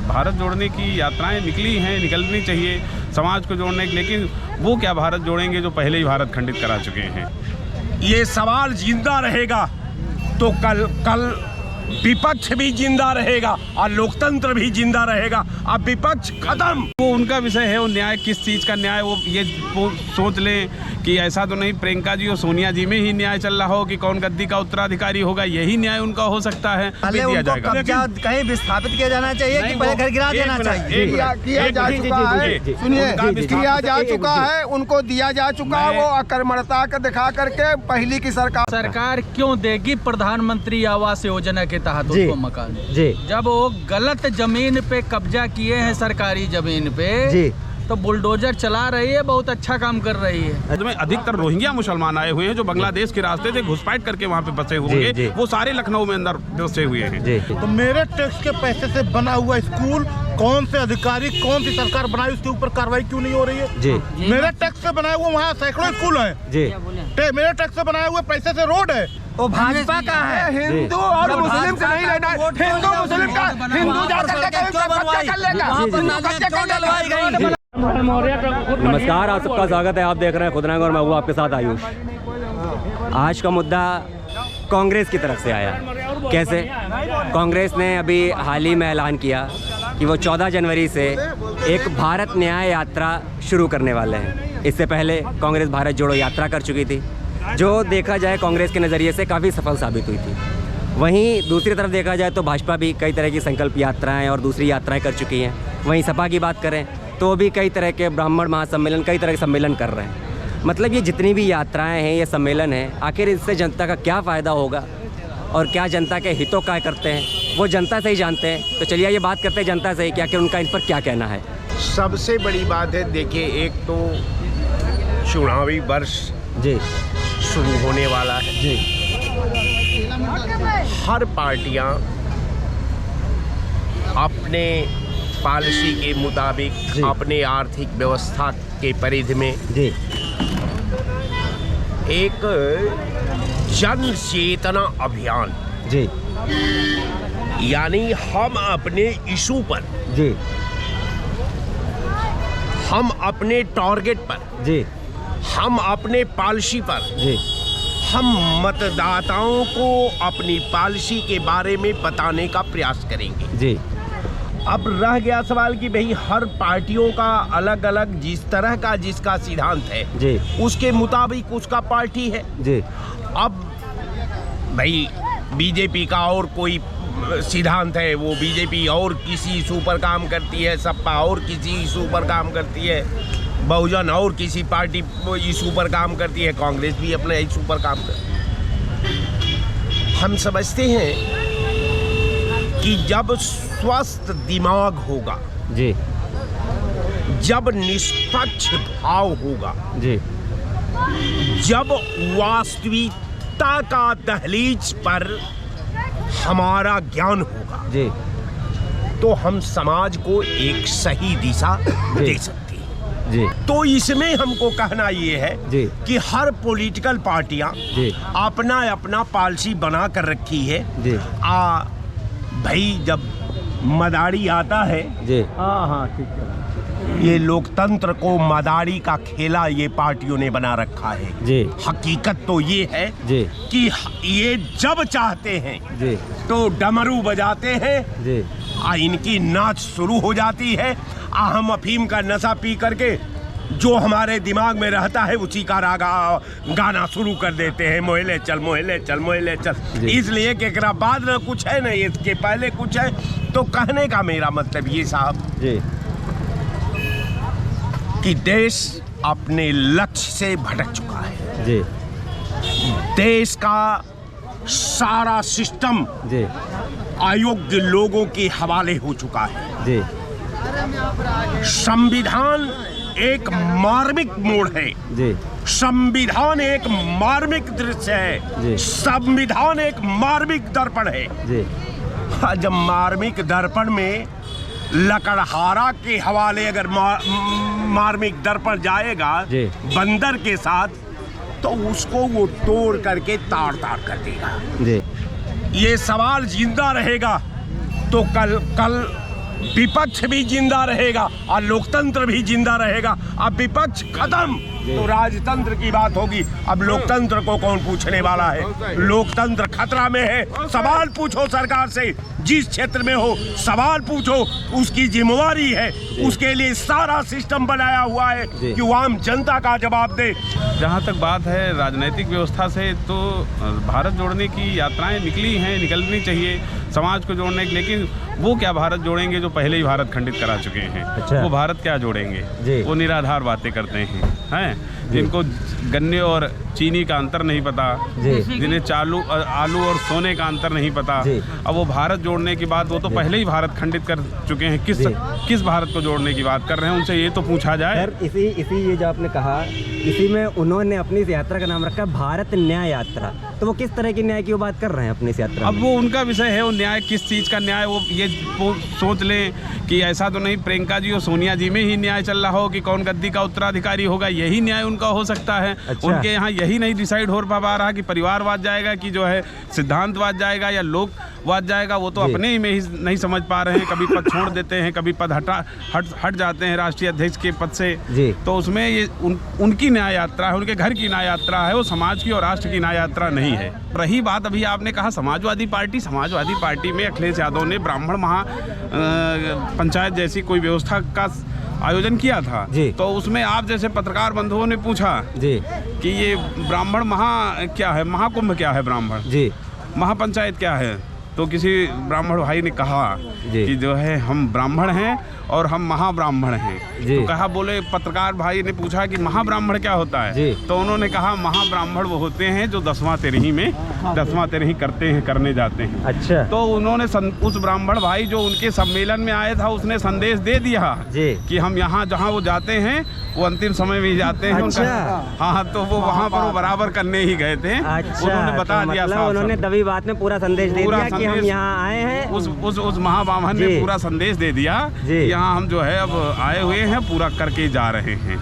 भारत जोड़ने की यात्राएं निकली हैं, निकलनी चाहिए समाज को जोड़ने की, लेकिन वो क्या भारत जोड़ेंगे जो पहले ही भारत खंडित करा चुके हैं। ये सवाल जिंदा रहेगा तो कल विपक्ष भी जिंदा रहेगा और लोकतंत्र भी जिंदा रहेगा। अब विपक्ष खत्म, वो उनका विषय है। वो न्याय किस चीज़ का न्याय, वो सोच लें कि ऐसा तो नहीं प्रियंका जी और सोनिया जी में ही न्याय चल रहा हो कि कौन गद्दी का उत्तराधिकारी होगा, यही न्याय उनका हो सकता है। पहले उनको कब्जा कहीं विस्थापित किया जाना चाहिए कि पहले घर गिरा देना चाहिए। किया जा चुका है, सुनिए, किया जा चुका है, उनको दिया जा चुका है। वो अकर्मणता का दिखा करके पहली की सरकार क्यों देगी प्रधानमंत्री आवास योजना के तहत उनको मकान, जब वो गलत जमीन पे कब्जा किए हैं, सरकारी जमीन पे, तो बुलडोजर चला रही है, बहुत अच्छा काम कर रही है। में अधिकतर रोहिंग्या मुसलमान आए हुए हैं जो बांग्लादेश के रास्ते से घुसपैठ करके वहाँ पे बसे हुए हैं, वो सारे लखनऊ में अंदर बसे हुए हैं। तो मेरे टैक्स के पैसे से बना हुआ स्कूल कौन से अधिकारी, कौन सी सरकार बनाई, उसके ऊपर कार्रवाई क्यों नहीं हो रही है? मेरे टैक्स से बनाए हुए वहाँ सैकड़ों स्कूल हैं, मेरे टैक्स से बनाए हुए पैसे से रोड है। वो भाजपा का है, हिंदू और मुस्लिम से नहीं लेना है। हिंदू मुस्लिम का हिंदू जा करके कर लेगा। नमस्कार, आप सबका स्वागत है। आप देख रहे हैं खुदरंग और मैं हूँ आपके साथ आयुष। आज का मुद्दा कांग्रेस की तरफ से आया। कैसे? कांग्रेस ने अभी हाल ही में ऐलान किया कि वो 14 जनवरी से एक भारत न्याय यात्रा शुरू करने वाले हैं। इससे पहले कांग्रेस भारत जोड़ो यात्रा कर चुकी थी, जो देखा जाए कांग्रेस के नज़रिए से काफ़ी सफल साबित हुई थी। वहीं दूसरी तरफ देखा जाए तो भाजपा भी कई तरह की संकल्प यात्राएं और दूसरी यात्राएं कर चुकी हैं। वहीं सपा की बात करें तो भी कई तरह के ब्राह्मण महासम्मेलन, कई तरह के सम्मेलन कर रहे हैं। मतलब ये जितनी भी यात्राएं हैं, ये सम्मेलन हैं, आखिर इससे जनता का क्या फ़ायदा होगा और क्या जनता के हितों का करते हैं, वो जनता से ही जानते हैं। तो चलिए ये बात करते हैं जनता से कि आखिर उनका इन पर क्या कहना है। सबसे बड़ी बात है, देखिए, एक तो चुनावी वर्ष शुरू होने वाला है। हर पार्टियां अपने पॉलिसी के मुताबिक अपने आर्थिक व्यवस्था के परिधि में एक जन चेतना अभियान, यानी हम अपने इशू पर, हम अपने टारगेट पर, हम अपने पॉलिसी पर, हम मतदाताओं को अपनी पॉलिसी के बारे में बताने का प्रयास करेंगे। अब रह गया सवाल कि भाई हर पार्टियों का अलग अलग जिस तरह का जिसका सिद्धांत है, उसके मुताबिक उसका पार्टी है। अब भाई बीजेपी का और कोई सिद्धांत है, वो बीजेपी और किसी इशू पर काम करती है, सपा और किसी इशू पर काम करती है, बहुजन और किसी पार्टी इशू पर काम करती है, कांग्रेस भी अपने इशू पर काम करती है। हम समझते हैं कि जब स्वस्थ दिमाग होगा, जब निष्पक्ष भाव होगा, जब वास्तविकता का दहलीज पर हमारा ज्ञान होगा, तो हम समाज को एक सही दिशा दे सकते हैं। तो इसमें हमको कहना ये है कि हर पॉलिटिकल पार्टियां अपना अपना पॉलिसी बना कर रखी है। भाई जब मदारी आता है, ठीक है, ये लोकतंत्र को मदारी का खेला ये पार्टियों ने बना रखा है। हकीकत तो ये है कि ये जब चाहते हैं तो डमरू बजाते हैं, इनकी नाच शुरू हो जाती है। हम अफीम का नशा पी करके जो हमारे दिमाग में रहता है उसी का गाना शुरू कर देते हैं, मोहले चल मोहले चल मोहले चल। इसलिए कि एकरा बाद न कुछ है, न इसके पहले कुछ है। तो कहने का मेरा मतलब ये साहब कि देश अपने लक्ष्य से भटक चुका है। देश का सारा सिस्टम अयोग्य लोगों के हवाले हो चुका है। संविधान एक मार्मिक मोड़ है, संविधान एक मार्मिक दृश्य है, संविधान एक मार्मिक दर्पण है। जब मार्मिक दर्पण में लकड़हारा के हवाले अगर मार्मिक दर्पण जाएगा बंदर के साथ, तो उसको वो तोड़ करके ताड़ ताड़ कर देगा। ये सवाल जिंदा रहेगा तो कल विपक्ष भी जिंदा रहेगा और लोकतंत्र भी जिंदा रहेगा। अब विपक्ष खत्म तो राजतंत्र की बात होगी। अब लोकतंत्र को कौन पूछने वाला है? लोकतंत्र खतरा में है। सवाल पूछो सरकार से, जिस क्षेत्र में हो सवाल पूछो, उसकी जिम्मेवारी है। उसके लिए सारा सिस्टम बनाया हुआ है कि वो आम जनता का जवाब दे। जहाँ तक बात है राजनीतिक व्यवस्था से, तो भारत जोड़ने की यात्राएं निकली हैं, निकलनी चाहिए समाज को जोड़ने की। लेकिन वो क्या भारत जोड़ेंगे जो पहले ही भारत खंडित करा चुके हैं? अच्छा। वो भारत क्या जोड़ेंगे? वो निराधार बातें करते हैं जिनको गन्ने और चीनी का अंतर नहीं पता, जिन्हें आलू और सोने का अंतर नहीं पता। अब वो भारत जोड़ने की बात, वो तो पहले ही भारत खंडित कर चुके हैं। किस भारत को जोड़ने की बात कर रहे हैं? उनसे ये तो पूछा जाए। सर इसी ये जो आपने कहा, इसी में उन्होंने अपनी इस यात्रा का नाम रखा भारत न्याय यात्रा। तो वो किस तरह की न्याय की वो बात कर रहे हैं अपनी इस यात्रा में? अब वो उनका विषय है। वो न्याय किस चीज़ का न्याय, वो ये सोच लें कि ऐसा तो नहीं प्रियंका जी और सोनिया जी में ही न्याय चल रहा हो कि कौन गद्दी का उत्तराधिकारी होगा, यही न्याय उनका हो सकता है। अच्छा। उनके यहाँ यही नहीं डिसाइड हो पा रहा कि परिवारवाद जाएगा कि जो है सिद्धांतवाद जाएगा या लोकवाद जाएगा। वो तो अपने ही में ही नहीं समझ पा रहे हैं। कभी पद छोड़ देते हैं, कभी पद हट जाते हैं राष्ट्रीय अध्यक्ष के पद से। तो उसमें ये उनकी न्याय यात्रा है, उनके घर की न्याय यात्रा है, वो समाज की और राष्ट्र की न्याय यात्रा नहीं है। रही बात अभी आपने कहा समाजवादी पार्टी में अखिलेश यादव ने ब्राह्मण महा पंचायत जैसी कोई व्यवस्था का आयोजन किया था। तो उसमें आप जैसे पत्रकार बंधुओं ने पूछा कि ये ब्राह्मण क्या है, महाकुंभ क्या है, ब्राह्मण महापंचायत क्या है? तो किसी ब्राह्मण भाई ने कहा कि जो है हम ब्राह्मण हैं और हम महाब्राह्मण हैं। तो कहा, बोले पत्रकार भाई ने पूछा कि महाब्राह्मण क्या होता है? तो उन्होंने कहा महाब्राह्मण वो होते हैं जो 10वां तेरही करने जाते हैं। अच्छा। तो उन्होंने उस ब्राह्मण भाई जो उनके सम्मेलन में आया था, उसने संदेश दे दिया कि हम यहाँ जहाँ वो जाते हैं वो अंतिम समय में जाते हैं। अच्छा। हाँ, तो वो वहाँ पर वो बराबर करने ही गए थे। उन्होंने बता दिया, उन्होंने दबी बात में पूरा संदेश दे दिया कि हम यहाँ आए हैं। उस महाब्राह्मण ने पूरा संदेश दे दिया कि यहाँ हम जो है अब आए हुए हैं, पूरा करके जा रहे हैं।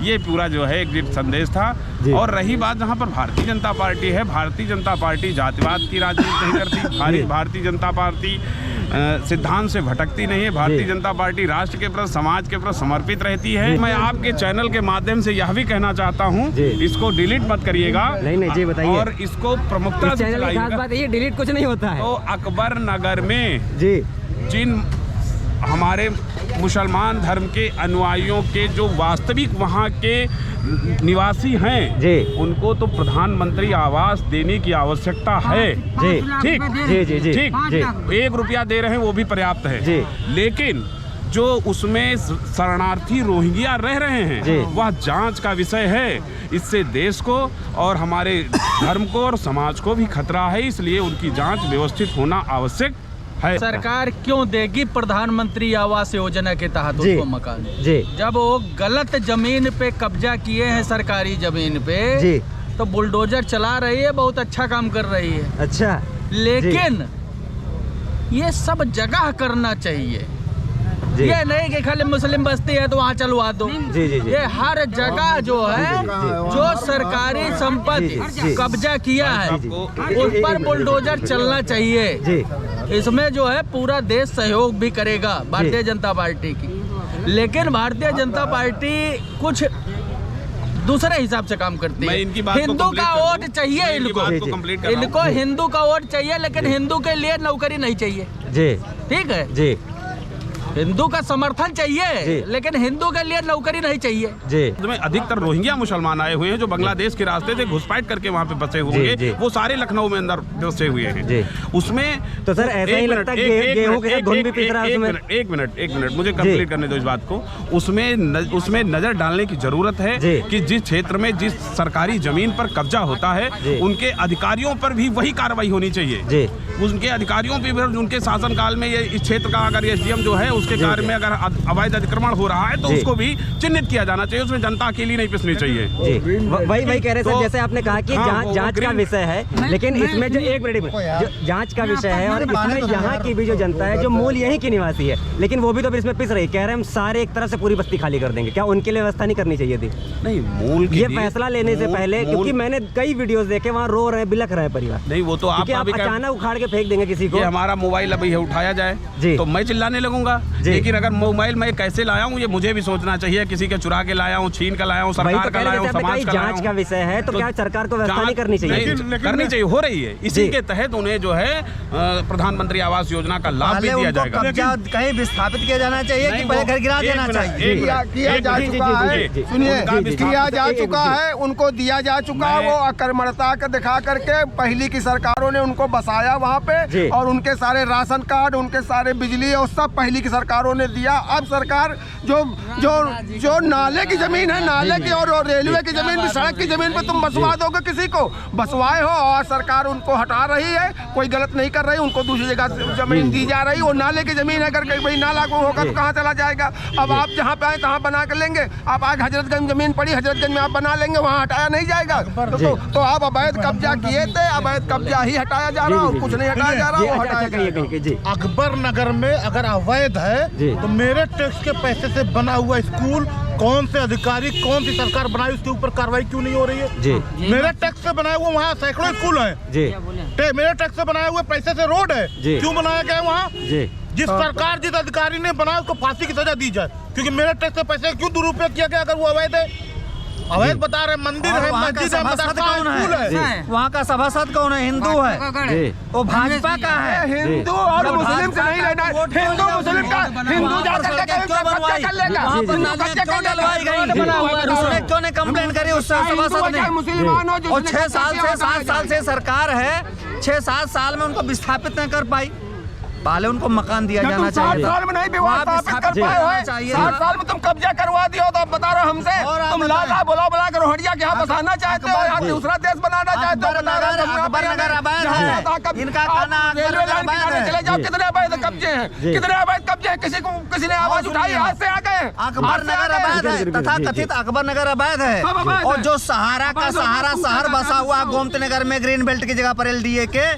ये पूरा जो है एक संदेश था। और रही बात जहाँ पर भारतीय जनता पार्टी है, भारतीय जनता पार्टी जातिवाद की राजनीति नहीं करती। भारतीय जनता पार्टी सिद्धांत से भटकती नहीं है। भारतीय जनता पार्टी राष्ट्र के प्रति, समाज के प्रति समर्पित रहती है। मैं आपके चैनल के माध्यम से यह भी कहना चाहता हूँ, इसको डिलीट मत करिएगा। नहीं जी, बताइए। और इसको प्रमुखता से चलाइएगा। खास बात ये डिलीट कुछ नहीं होता है। तो अकबर नगर में जिन हमारे मुसलमान धर्म के अनुयायियों के जो वास्तविक वहाँ के निवासी हैं, उनको तो प्रधानमंत्री आवास देने की आवश्यकता है। ठीक। 1 रुपया दे रहे हैं वो भी पर्याप्त है। लेकिन जो उसमें शरणार्थी रोहिंग्या रह रहे हैं, वह जांच का विषय है। इससे देश को और हमारे धर्म को और समाज को भी खतरा है। इसलिए उनकी जांच व्यवस्थित होना आवश्यक है। सरकार क्यों देगी प्रधानमंत्री आवास योजना के तहत उनको मकान? जब वो गलत जमीन पे कब्जा किए हैं, सरकारी जमीन पे, तो बुलडोजर चला रही है, बहुत अच्छा काम कर रही है। अच्छा। लेकिन ये सब जगह करना चाहिए। ये नहीं कि खाली मुस्लिम बस्ती है तो वहाँ चलवा दो। ये हर जगह जो है, जो सरकारी संपत्ति कब्जा किया है, उस पर बुलडोजर चलना चाहिए। इसमें जो है पूरा देश सहयोग भी करेगा भारतीय जनता पार्टी की। लेकिन भारतीय जनता पार्टी कुछ दूसरे हिसाब से काम करती है। हिंदू का वोट चाहिए इनको हिंदू का वोट चाहिए, लेकिन हिंदू के लिए नौकरी नहीं चाहिए। ठीक है, हिंदू का समर्थन चाहिए, लेकिन हिंदू के लिए नौकरी नहीं चाहिए। जिसमें अधिकतर रोहिंग्या मुसलमान आए हुए हैं जो बांग्लादेश के रास्ते से घुसपैठ करके वहाँ पे बसे हुए हैं। वो सारे लखनऊ में अंदर बसे हुए हैं। उसमें तो सर ऐसा ही लगता है गेहूं के साथ घुन भी पिस रहा है उसमें। एक मिनट मुझे कंप्लीट करने दो इस बात को। उसमें नजर डालने की जरूरत है कि जिस क्षेत्र में जिस सरकारी जमीन पर कब्जा होता है, उनके अधिकारियों पर भी वही कार्रवाई होनी चाहिए। उनके अधिकारियों पर भी, उनके शासनकाल में ये इस क्षेत्र का अगर एसडीएम जो है उसके कार्य में अगर अवैध अतिक्रमण हो रहा है तो उसको भी चिन्हित किया जाना चाहिए। उसमें जनता अकेली नहीं पिसनी चाहिए। वही कह रहे सर, जैसे आपने कहा कि जांच का विषय है, लेकिन इसमें जो एक मिनट जांच का विषय है और इसमें यहाँ की भी जो जनता है जो मूल यहीं की निवासी है, लेकिन वो भी तो इसमें पिस रही। कह रहे हैं हम सारे एक तरह से पूरी बस्ती खाली कर देंगे। क्या उनके लिए व्यवस्था नहीं करनी चाहिए थी? नहीं, मूल ये फैसला लेने से पहले, क्योंकि मैंने कई वीडियोस देखे, वहाँ रो रहे हैं, बिलख रहे हैं परिवार। नहीं, वो तो आप अचानक उखाड़ के फेंक देंगे किसी को। हमारा मोबाइल अभी उठाया जाए तो मैं चिल्लाने लगूंगा लेकिन अगर मोबाइल मैं कैसे लाया हूँ ये मुझे भी सोचना चाहिए। किसी के चुरा के लाया हूँ, छीन कर लाया हूँ, सरकार का लाया हूँ, समाज का लाया हूँ। जांच का विषय है तो क्या सरकार को व्यवस्था नहीं करनी चाहिए? करनी चाहिए, हो रही है। इसी के तहत उन्हें जो है प्रधानमंत्री आवास योजना का लाभ भी दिया जाएगा। कब्जा कहीं विस्थापित किया जाना चाहिए कि पहले घर गिरा देना चाहिए? किया जा चुका है, सुनिए, किया जा चुका है, उनको दिया जा चुका है। वो अकर्मणता का दिखा करके पहली की सरकारों ने उनको बसाया वहाँ पे, और उनके सारे राशन कार्ड, उनके सारे बिजली और सब पहली की सरकारों ने दिया। अब सरकार जो नाले की जमीन है, नाले की और रेलवे की जमीन भी, सड़क की जमीन पे तुम बसवा दोगे किसी को, बसवाए हो, और सरकार उनको हटा रही है, कोई गलत नहीं कर रही, उनको दूसरी जगह जमीन दी जा रही। वो नाले की जमीन है, अगर भाई नाला को होगा तो कहाँ चला जाएगा? अब आप जहाँ पे आए तहाँ बना कर लेंगे। आप आज हजरतगंज जमीन पड़ी, हजरतगंज में आप बना लेंगे, वहाँ हटाया नहीं जाएगा। तो आप अवैध कब्जा किए थे, अवैध कब्जा ही हटाया जा रहा, और कुछ नहीं हटाया जा रहा, वो हटाया जाएगा। अकबर नगर में अगर अवैध है तो मेरे टैक्स के पैसे से बना हुआ स्कूल कौन से अधिकारी, कौन सी सरकार बनाई, उसके ऊपर कार्रवाई क्यों नहीं हो रही है? मेरे टैक्स से बनाए हुए वहाँ सैकड़ों स्कूल हैं। मेरे टैक्स से बनाए हुए पैसे से रोड है, क्यों बनाया गया वहाँ? जिस सरकार, जिस अधिकारी ने बनाया उसको फांसी की सजा दी जाए, क्योंकि मेरे टैक्स से पैसे क्यों दुरुपयोग किया गया? अगर वो अवैध है, अवैध बता रहे, मंदिर है, मस्जिद है, स्कूल है। वहाँ का सभासद कौन है? हिंदू है, वो भाजपा का है। हिंदू और मुस्लिम से नहीं लेना, हिंदू मुस्लिम का, हिंदू जाकर कर लेगा। उसने क्यों नहीं कंप्लेंट करी उस सभासद ने? मुसलमान हो जो 6 साल से 7 साल से सरकार है, 6-7 साल में उनको विस्थापित नहीं कर पाई। पहले उनको मकान दिया जाना चाहिए। 7 साल में नहीं विवाद कर पाए, 7 साल में तुम कब्जा करवा दिया, तो अब बता रहे हमसे तुम लाला बुला के रोहड़िया के यहाँ बसाना चाहते हो, यहाँ दूसरा देश बनाना चाहते हो। अकबर नगर अवैध है, इनका खाना रेलवे लाइन किनारे चले जाओ, कितने अवैध कब्जे हैं, कितने अवैध कब्जे हैं, किसी ने आवाज उठाई, हाथ से आ गए। अकबर नगर अवैध है, तथा कथित अकबर नगर अवैध है। और जो सहारा का सहारा शहर बसा हुआ गोमती नगर में ग्रीन बेल्ट की जगह पर LDA के,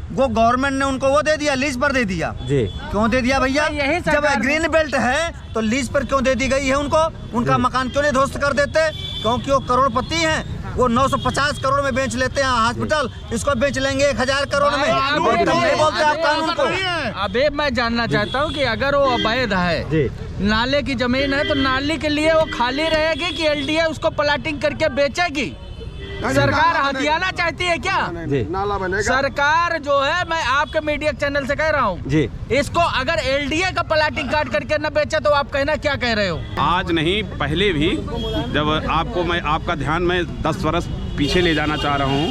वो गवर्नमेंट ने उनको वो दे दिया, लीज पर दे दिया। क्यों दे दिया भैया? जब ग्रीन बेल्ट है तो लीज पर क्यों दे दी गई है उनको? उनका मकान क्यों नहीं ध्वस्त कर देते? क्योंकि वो करोड़पति हैं, वो 950 करोड़ में बेच लेते हैं हॉस्पिटल, इसको बेच लेंगे 1000 करोड़ में। नहीं बोलते आप कानून को। अबे मैं जानना चाहता हूँ कि अगर वो अवैध है, नाले की जमीन है, तो नाले के लिए वो खाली रहेगी कि LDA उसको प्लाटिंग करके बेचेगी? सरकार हथियाना चाहती है क्या? नाला बनेगा। सरकार जो है, मैं आपके मीडिया चैनल से कह रहा हूँ, इसको अगर LDA का प्लाटिंग काट करके न बेचा तो आप कहना क्या कह रहे हो? आज नहीं, पहले भी, जब मैं आपका ध्यान में 10 वर्ष पीछे ले जाना चाह रहा हूँ,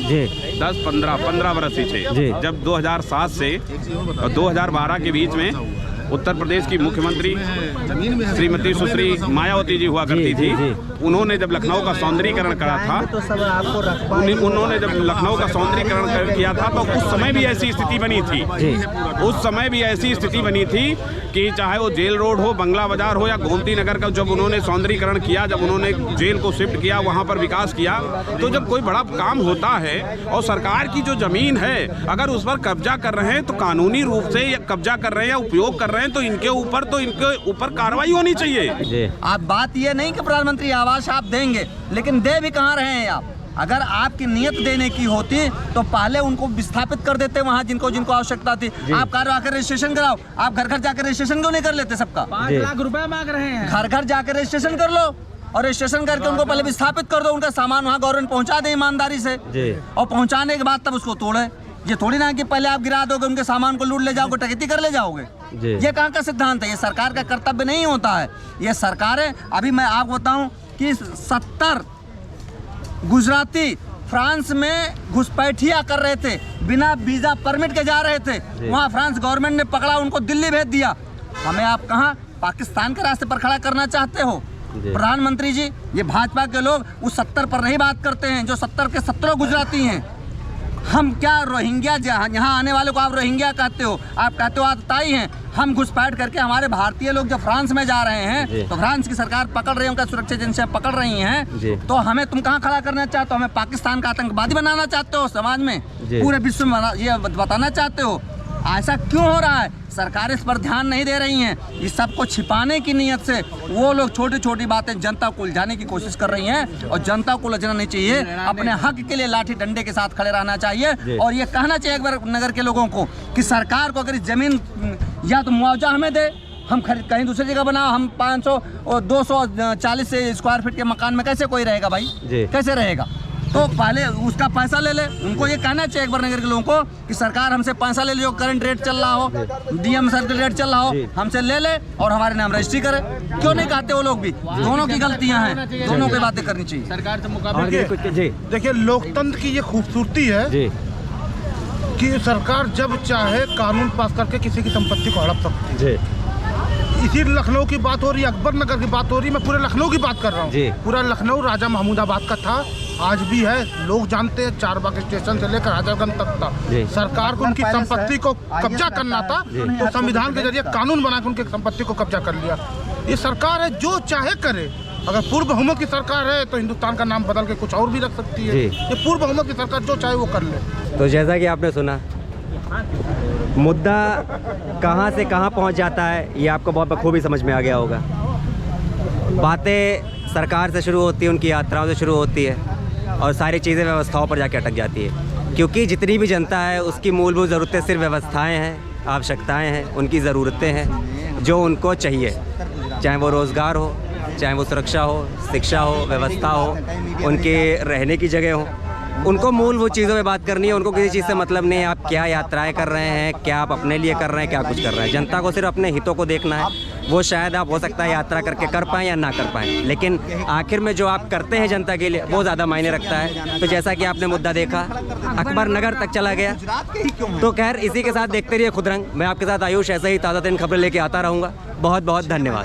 10-15 वर्ष पीछे, जब 2007 से 2012 के बीच में उत्तर प्रदेश की मुख्यमंत्री श्रीमती सुश्री मायावती जी हुआ करती थी। उन्होंने जब लखनऊ का सौंदर्यीकरण करा था, उन्होंने जब लखनऊ का सौंदर्यीकरण किया था, तो उस समय भी ऐसी स्थिति बनी थी। उस समय भी ऐसी स्थिति बनी थी कि चाहे वो जेल रोड हो, बंगला बाजार हो, या गोमती नगर का जब उन्होंने सौंदर्यीकरण किया, जब उन्होंने जेल को शिफ्ट किया, वहाँ पर विकास किया, तो जब कोई बड़ा काम होता है और सरकार की जो जमीन है अगर उस पर कब्जा कर रहे हैं, तो कानूनी रूप से कब्जा कर रहे हैं या उपयोग कर रहे हैं, तो इनके ऊपर कार्रवाई होनी चाहिए। आप बात ये नहीं कि प्रधानमंत्री आवास आप देंगे, लेकिन दे भी कहाँ रहे हैं आप? अगर आपकी नियत देने की होती तो पहले उनको विस्थापित कर देते वहाँ जिनको आवश्यकता थी। आप घर आकर रजिस्ट्रेशन कराओ, आप घर जाकर रजिस्ट्रेशन क्यों नहीं कर लेते? सबका 5 लाख रुपए मांग रहे हैं। घर जाकर रजिस्ट्रेशन कर लो, और रजिस्ट्रेशन करके उनको पहले विस्थापित कर दो, उनका सामान वहाँ गवर्नमेंट पहुँचा दे ईमानदारी से, और पहुँचाने के बाद तब उसको तोड़े। ये थोड़ी ना कि पहले आप गिरा दोगे, उनके सामान को लूट ले जाओगे, डकैती कर ले जाओगे। ये कहाँ का सिद्धांत है? ये सरकार का कर्तव्य नहीं होता है। ये सरकारें, अभी मैं आपको बताऊं कि 70 गुजराती फ्रांस में घुसपैठिया कर रहे थे, बिना वीजा परमिट के जा रहे थे, वहाँ फ्रांस गवर्नमेंट ने पकड़ा, उनको दिल्ली भेज दिया। हमें आप कहाँ पाकिस्तान के रास्ते पर खड़ा करना चाहते हो? प्रधानमंत्री जी, ये भाजपा के लोग उस 70 पर नहीं बात करते हैं जो 70 के 17 गुजराती हैं। हम क्या रोहिंग्या, यहाँ आने वाले को आप रोहिंग्या कहते हो, आप कहते हो आतताई हैं। हम घुसपैठ करके हमारे भारतीय लोग जब फ्रांस में जा रहे हैं तो फ्रांस की सरकार पकड़ रही है, उनका सुरक्षा एजेंसियां पकड़ रही हैं, तो हमें तुम कहाँ खड़ा करना चाहते हो? हमें पाकिस्तान का आतंकवादी बनाना चाहते हो? समाज में पूरे विश्व में ये बताना चाहते हो? ऐसा क्यों हो रहा है? सरकार इस पर ध्यान नहीं दे रही हैं। इस सबको छिपाने की नीयत से वो लोग छोटी छोटी बातें जनता को उलझाने की कोशिश कर रही हैं, और जनता को उलझना नहीं चाहिए। अपने हक के लिए लाठी डंडे के साथ खड़े रहना चाहिए, और ये कहना चाहिए एक बार नगर के लोगों को कि सरकार को अगर इस जमीन या तो मुआवजा हमें दे, हम खरीद कहीं दूसरी जगह बनाओ, हम 500 और 240 से स्क्वायर फीट के मकान में कैसे कोई रहेगा भाई? कैसे रहेगा? तो पहले उसका पैसा ले ले। उनको ये कहना चाहिए एक बार नगर के लोगों को कि सरकार हमसे पैसा ले लो, करंट रेट चल रहा हो, डीएम सर्कल रेट चल रहा हो, हमसे ले ले और हमारे नाम रजिस्ट्री करे। क्यों नहीं कहते वो लोग भी? दोनों की गलतियां हैं, दोनों की बातें करनी चाहिए। सरकार से मुकाबले देखिए लोकतंत्र की ये खूबसूरती है कि सरकार जब चाहे कानून पास करके किसी की संपत्ति को हड़प सकती है। इसी लखनऊ की बात हो रही है, अकबर नगर की बात हो रही है, मैं पूरे लखनऊ की बात कर रहा हूँ। पूरा लखनऊ राजा महमूदाबाद का था, आज भी है, लोग जानते हैं। चारबाग स्टेशन से लेकर राजागंज तक था। सरकार को उनकी संपत्ति को कब्जा करना था, तो संविधान के जरिए कानून बना के उनकी संपत्ति को कब्जा कर लिया। ये सरकार है, जो चाहे करे। अगर पूर्व बहुमत की सरकार है तो हिंदुस्तान का नाम बदल के कुछ और भी रख सकती है। ये पूर्व बहुमत की सरकार जो चाहे वो कर ले। तो जैसा कि आपने सुना, मुद्दा कहाँ से कहाँ पहुँच जाता है ये आपको बहुत बखूबी समझ में आ गया होगा। बातें सरकार से शुरू होती है, उनकी यात्राओं से शुरू होती है और सारी चीज़ें व्यवस्थाओं पर जाके अटक जाती है। क्योंकि जितनी भी जनता है उसकी मूलभूत ज़रूरतें सिर्फ व्यवस्थाएं हैं, आवश्यकताएं हैं, उनकी ज़रूरतें हैं जो उनको चाहिए, चाहे वो रोज़गार हो, चाहे वो सुरक्षा हो, शिक्षा हो, व्यवस्था हो, उनके रहने की जगह हो। उनको मूलभूत चीज़ों पे बात करनी है। उनको किसी चीज़ से मतलब नहीं है आप क्या यात्राएं कर रहे हैं, क्या आप अपने लिए कर रहे हैं, क्या कुछ कर रहे हैं। जनता को सिर्फ अपने हितों को देखना है। वो शायद आप हो सकता है यात्रा करके कर पाएँ या ना कर पाएँ, लेकिन आखिर में जो आप करते हैं जनता के लिए वो ज़्यादा मायने रखता है। तो जैसा कि आपने मुद्दा देखा, अकबर नगर तक चला गया। तो खैर इसी के साथ देखते रहिए खुदरंग। मैं आपके साथ आयुष ऐसे ही ताज़ा तरीन खबरें लेके आता रहूँगा। बहुत बहुत धन्यवाद।